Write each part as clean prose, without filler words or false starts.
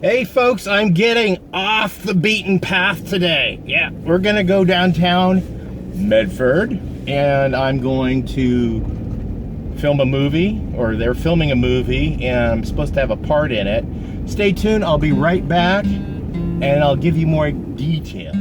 Hey folks, I'm getting off the beaten path today. Yeah, we're gonna go downtown Medford and I'm going to film a movie, or they're filming a movie and I'm supposed to have a part in it. Stay tuned, I'll be right back and I'll give you more details.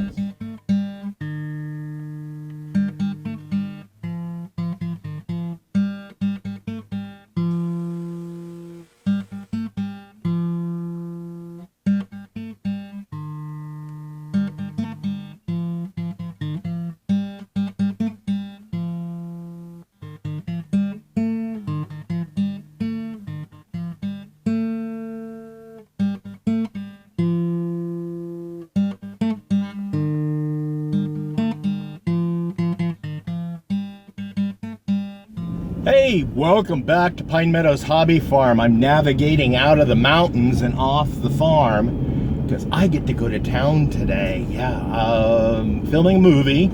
Hey, welcome back to Pine Meadows Hobby Farm. I'm navigating out of the mountains and off the farm because I get to go to town today. Yeah, filming a movie.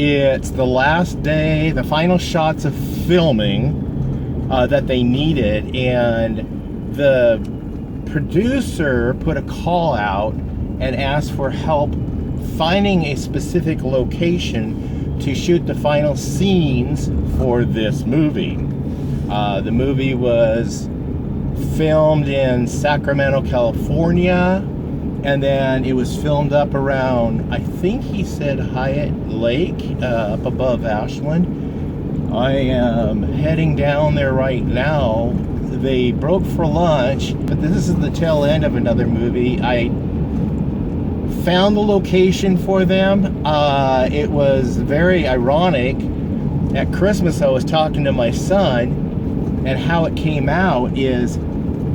It's the last day, the final shots of filming that they needed, and the producer put a call out and asked for help finding a specific location to shoot the final scenes for this movie. The movie was filmed in Sacramento, California, and then it was filmed up around, I think he said Hyatt Lake, up above Ashland. I am heading down there right now. They broke for lunch, but this is the tail end of another movie. I found the location for them. It was very ironic. At Christmas I was talking to my son, and how it came out is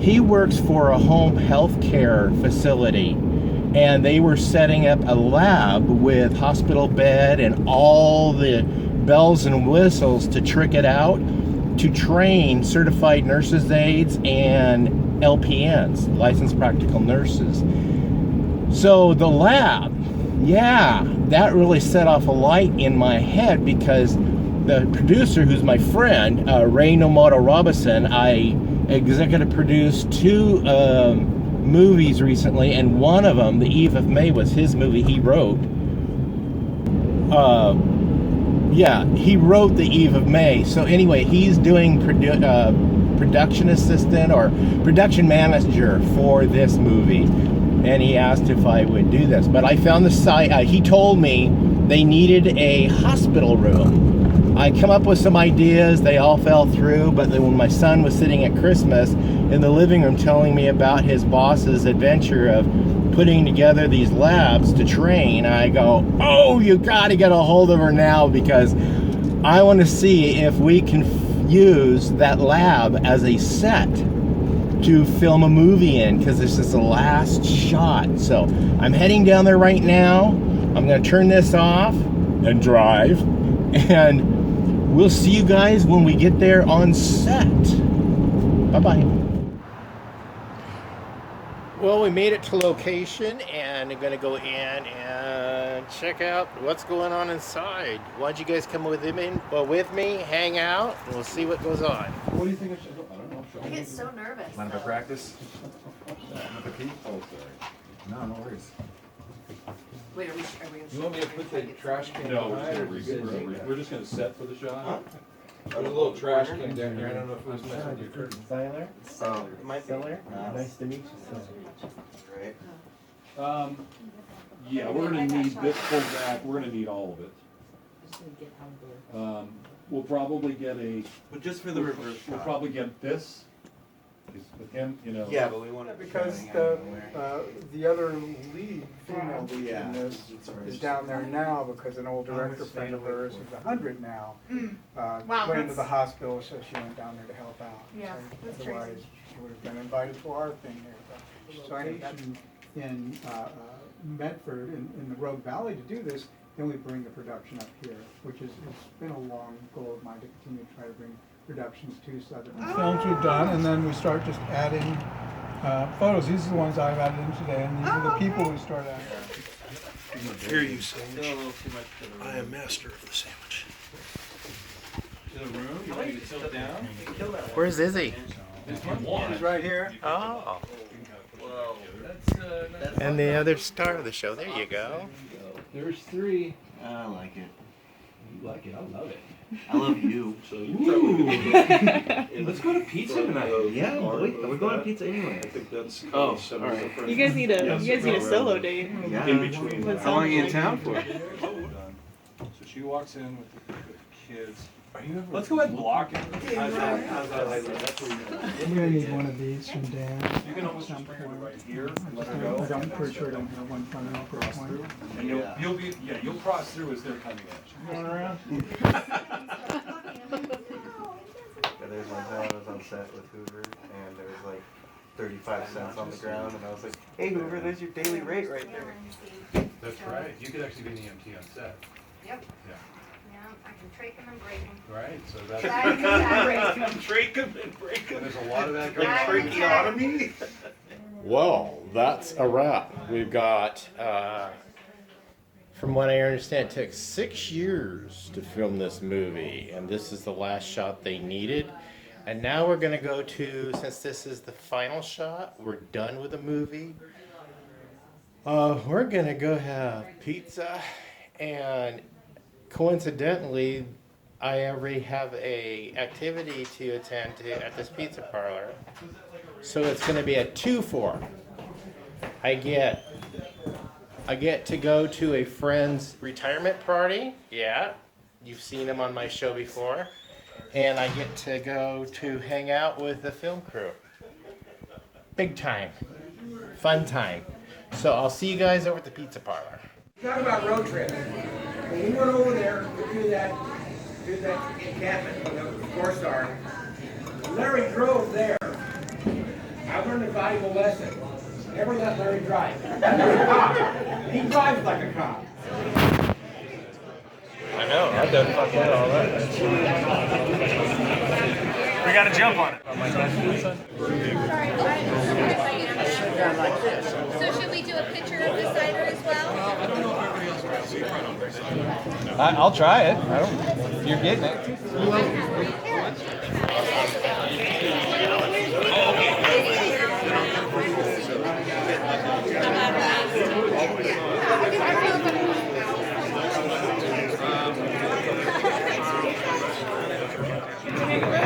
he works for a home health care facility, and they were setting up a lab with hospital bed and all the bells and whistles to trick it out, to train certified nurses aides and LPNs, licensed practical nurses. So the lab, yeah, that really set off a light in my head, because the producer, who's my friend, Ray Nomoto Robinson, I executive produced 2 movies recently, and one of them, The Eve of May, was his movie he wrote. Yeah, he wrote The Eve of May. So anyway, he's doing production assistant or production manager for this movie. And he asked if I would do this. But I found the site. He told me they needed a hospital room. I come up with some ideas. They all fell through. But then when my son was sitting at Christmas in the living room telling me about his boss's adventure of putting together these labs to train, I go, oh, you got to get a hold of her now, because I want to see if we can use that lab as a set to film a movie in, because this is the last shot. So I'm heading down there right now. I'm going to turn this off and drive, and we'll see you guys when we get there on set. Bye-bye. Well, we made it to location, and I'm going to go in and check out what's going on inside. Why don't you guys come with me, hang out, and we'll see what goes on. What do you think I should do? I don't know. I get so nervous. Mind if I practice? Oh, sorry. No, no worries. Wait, are we You want me to put the trash can? No, we're just gonna set for the shot. There's a little trash can down here. I don't know if it was messing with your curtain. Siler? Oh, Siler? Nice to meet you, Siler. right. Yeah, we're gonna need this full back, we're gonna need all of it. We'll probably get But just for the reverse we'll shot. probably get this, with him, you know. Yeah, but we want to. Because the other lead, female lead in this, is down there now because an old director friend of hers who's 100 now, Wow, went into that's- the hospital, so she went down there to help out. Yeah, So that's otherwise, crazy. she would have been invited to our thing here. So I think that's in Medford, in the Rogue Valley, to do this. Then we bring the production up here, which is, it's been a long goal of mine to continue to try to bring productions to Southern. Films we've done, and then we start just adding photos. These are the ones I've added in today, and these are the people we start adding. Here you sandwich. I am master of the sandwich. To the room, you want me to tilt down? Where's Izzy? He's right here. Oh. Well, And the other star of the show. There you go. There's 3. I like it. You like it? I love it. I love you. So you Let's go to pizza tonight. Yeah, we're going to pizza anyway. I think that's. Oh, all right. You guys need a solo date. Yeah. In between. What's How long are you in up? town for? So she walks in with the kids. Let's go ahead and block it. How's that? That's what we know. I'm gonna need one of these from Dan. You can almost just bring it right here, let her I'm go. pretty sure I don't have one coming up or one. And you'll cross through as they're coming in. Going around? There's one time I was on set with Hoover, and there was like 35 cents on the ground, and I was like, hey Hoover, there's your daily rate right there. That's right. You could actually be an EMT on set. Yep. Yeah. Yeah, I can trach them and break them. Right? So that's. Break them and break them. There's a lot of that going on. Tracheotomy? Well, that's a wrap. We've got, from what I understand, it took 6 years to film this movie, and this is the last shot they needed. And now we're going to go to, since this is the final shot, we're done with the movie. We're going to go have pizza, and coincidentally, I already have a activity to attend to at this pizza parlor. So it's going to be a 2-for. I get to go to a friend's retirement party. Yeah, you've seen him on my show before. And I get to go to hang out with the film crew. Big time. Fun time. So I'll see you guys over at the pizza parlor. Talk about road trips. When we went over there to do that encampment with the 4-star, Larry drove there. I learned a valuable lesson. Never let Larry drive. He's a cop. He drives like a cop. I know, I've done fucking all that. We got to jump on it. So should we do a picture of the cider as well? I don't know if everybody else will see. You probably don't think so. I'll try it. You're getting it.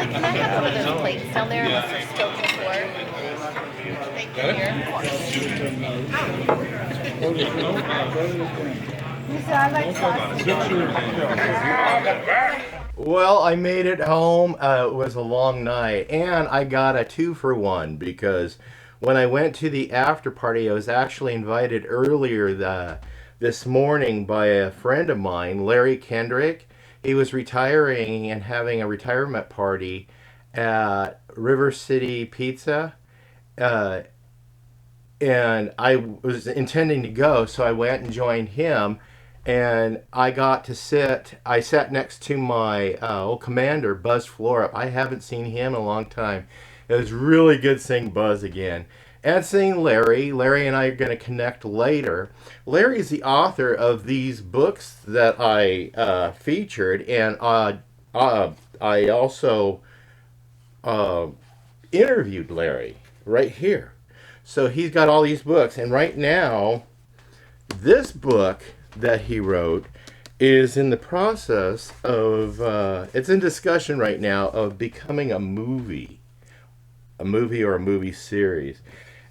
Can I have one of those plates down there unless they're still before? Thank you. Well, I made it home. It was a long night, and I got a 2-for-1 because when I went to the after party, I was actually invited earlier this morning by a friend of mine, Larry Kendrick. He was retiring and having a retirement party at River City Pizza, and I was intending to go, so I went and joined him. And I sat next to my old commander, Buzz Florup. I haven't seen him in a long time. It was really good seeing Buzz again. And seeing Larry. Larry and I are going to connect later. Larry is the author of these books that I featured. And I also interviewed Larry right here. So he's got all these books. And right now, this book that he wrote is in the process of, it's in discussion right now of becoming a movie or a movie series.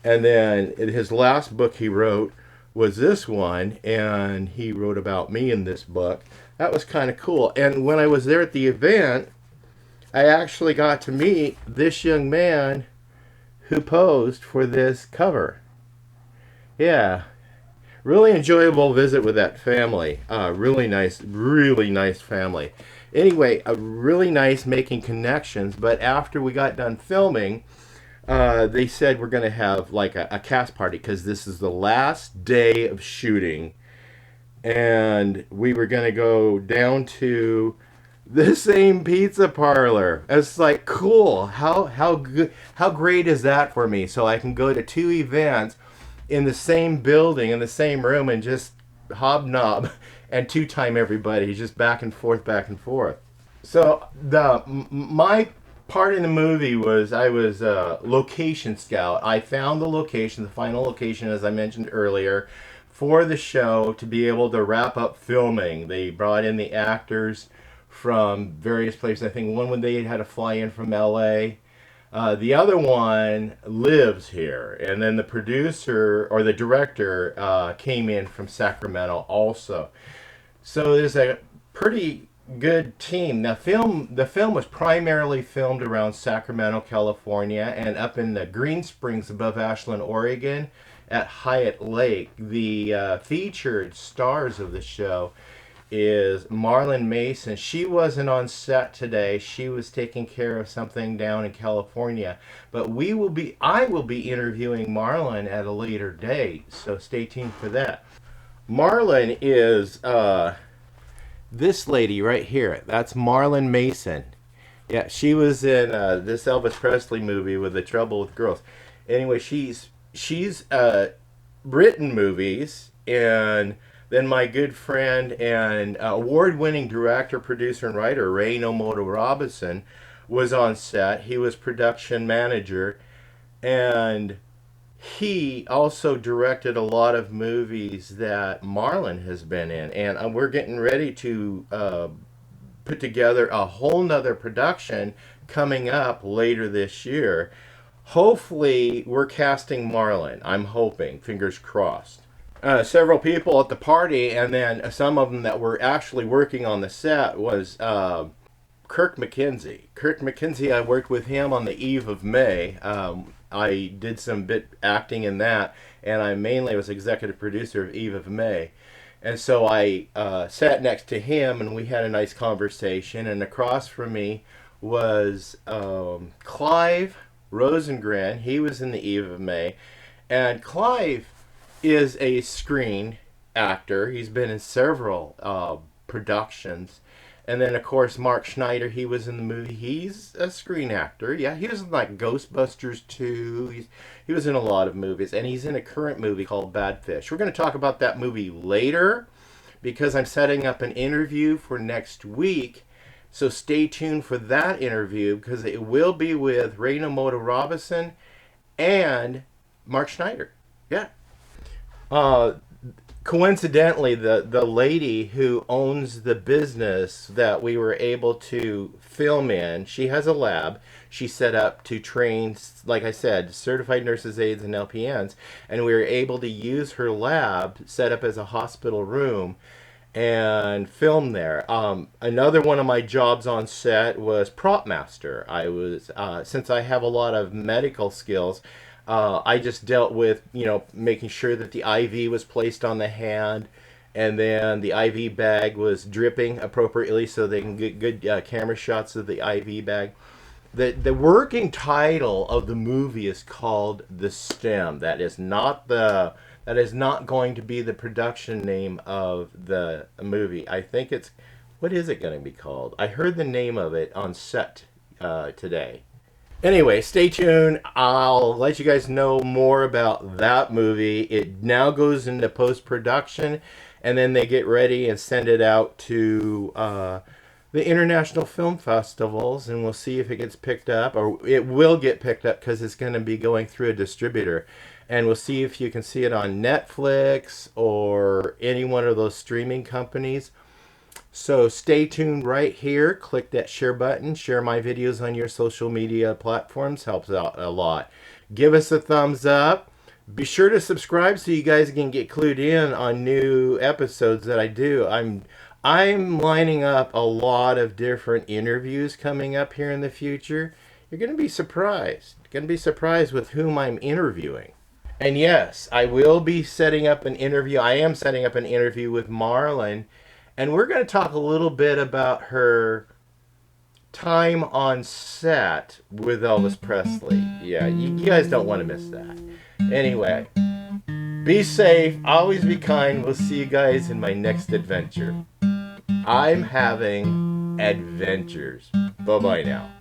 And then his last book he wrote was this one, and he wrote about me in this book. That was kind of cool. And when I was there at the event, I actually got to meet this young man who posed for this cover. Yeah. Really enjoyable visit with that family. Really nice family. Anyway, really nice making connections. But after we got done filming, they said we're going to have like a cast party because this is the last day of shooting. And we were going to go down to the same pizza parlor. It's like, cool. How great is that for me? So I can go to 2 events in the same building, in the same room, and just hobnob and 2-time everybody, just back and forth. So my part in the movie was I was a location scout. I found the location, the final location, as I mentioned earlier, for the show to be able to wrap up filming. They brought in the actors from various places. I think one when they had to fly in from LA. The other one lives here. And then the producer or the director came in from Sacramento also. So there's a pretty good team. Now, the film was primarily filmed around Sacramento, California, and up in the Green Springs above Ashland, Oregon, at Hyatt Lake. The featured stars of the show is Marlon Mason. She wasn't on set today. She was taking care of something down in California. But I will be interviewing Marlon at a later date, so stay tuned for that. Marlon is this lady right here. That's Marlon Mason. Yeah, she was in this Elvis Presley movie with The Trouble with Girls. Anyway, she's written movies, and then my good friend and award-winning director, producer, and writer Ray Nomoto Robinson was on set. He was production manager, and he also directed a lot of movies that Marlon has been in. And we're getting ready to put together a whole nother production coming up later this year. Hopefully, we're casting Marlon. I'm hoping, fingers crossed. Several people at the party, and then some of them that were actually working on the set was Kirk McKenzie. Kirk McKenzie, I worked with him on The Eve of May. I did some bit acting in that, and I mainly was executive producer of Eve of May. And so I sat next to him, and we had a nice conversation. And across from me was Clive Rosengren. He was in The Eve of May. And Clive is a screen actor. He's been in several productions. And then, of course, Mark Schneider, he was in the movie. He's a screen actor. Yeah, he was in, like, Ghostbusters 2. He was in a lot of movies. And he's in a current movie called Bad Fish. We're going to talk about that movie later because I'm setting up an interview for next week. So stay tuned for that interview because it will be with Ray Nomoto Robinson and Mark Schneider. Yeah. Coincidentally, the lady who owns the business that we were able to film in, she has a lab. She set up to train, like I said, certified nurses, aides, and LPNs. And we were able to use her lab set up as a hospital room and film there. Another one of my jobs on set was prop master. I was, since I have a lot of medical skills, I just dealt with, making sure that the IV was placed on the hand, and then the IV bag was dripping appropriately so they can get good camera shots of the IV bag. The working title of the movie is called The Stem. That is not going to be the production name of the movie. I think it's, what is it going to be called? I heard the name of it on set today. Anyway, stay tuned. I'll let you guys know more about that movie. It now goes into post-production, and then they get ready and send it out to the international film festivals, and we'll see if it gets picked up, or it will get picked up because it's going to be going through a distributor. And we'll see if you can see it on Netflix or any one of those streaming companies. So stay tuned right here. Click that share button. Share my videos on your social media platforms. Helps out a lot. Give us a thumbs up. Be sure to subscribe so you guys can get clued in on new episodes that I do. I'm lining up a lot of different interviews coming up here in the future. You're going to be surprised. You're going to be surprised with whom I'm interviewing. And yes, I will be setting up an interview. I am setting up an interview with Marlon. And we're going to talk a little bit about her time on set with Elvis Presley. Yeah, you guys don't want to miss that. Anyway, be safe, always be kind. We'll see you guys in my next adventure. I'm having adventures. Bye-bye now.